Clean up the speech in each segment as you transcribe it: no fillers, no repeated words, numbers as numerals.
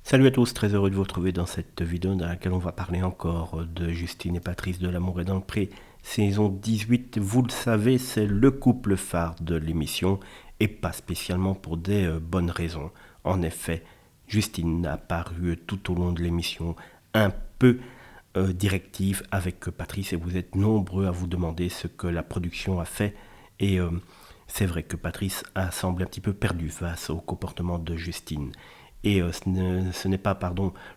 Salut à tous, très heureux de vous retrouver dans cette vidéo dans laquelle on va parler encore de Justine et Patrice de L'amour est dans le pré, saison 18. Vous le savez, c'est le couple phare de l'émission et pas spécialement pour des bonnes raisons. En effet, Justine a paru tout au long de l'émission un peu directive avec Patrice et vous êtes nombreux à vous demander ce que la production a fait et c'est vrai que Patrice a semblé un petit peu perdu face au comportement de Justine. Et ce n'est pas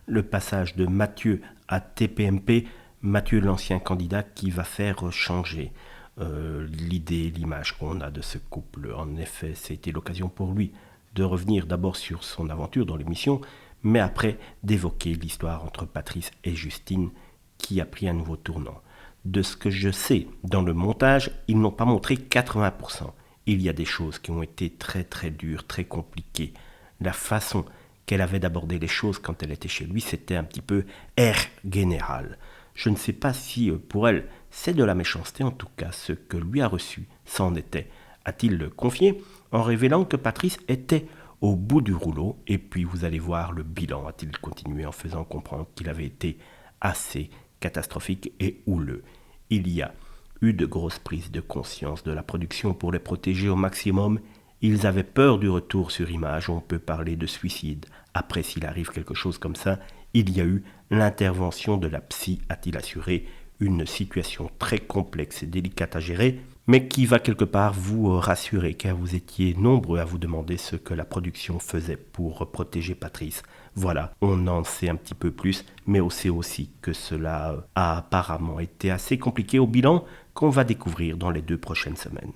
le passage de Mathieu à TPMP, Mathieu l'ancien candidat, qui va faire changer l'idée, l'image qu'on a de ce couple. En effet, c'était l'occasion pour lui de revenir d'abord sur son aventure dans l'émission, mais après d'évoquer l'histoire entre Patrice et Justine qui a pris un nouveau tournant. De ce que je sais, dans le montage, ils n'ont pas montré 80%. Il y a des choses qui ont été très très dures, très compliquées. La façon qu'elle avait d'aborder les choses quand elle était chez lui, c'était un petit peu air général. Je ne sais pas si pour elle c'est de la méchanceté, en tout cas ce que lui a reçu, c'en était. A-t-il confié en révélant que Patrice était au bout du rouleau, et puis vous allez voir le bilan, a-t-il continué en faisant comprendre qu'il avait été assez catastrophique et houleux. Il y a eu de grosses prises de conscience de la production pour les protéger au maximum. Ils avaient peur du retour sur image, on peut parler de suicide. Après, s'il arrive quelque chose comme ça, il y a eu l'intervention de la psy, a-t-il assuré, une situation très complexe et délicate à gérer, mais qui va quelque part vous rassurer, car vous étiez nombreux à vous demander ce que la production faisait pour protéger Patrice. Voilà, on en sait un petit peu plus, mais on sait aussi que cela a apparemment été assez compliqué au bilan qu'on va découvrir dans les 2 prochaines semaines.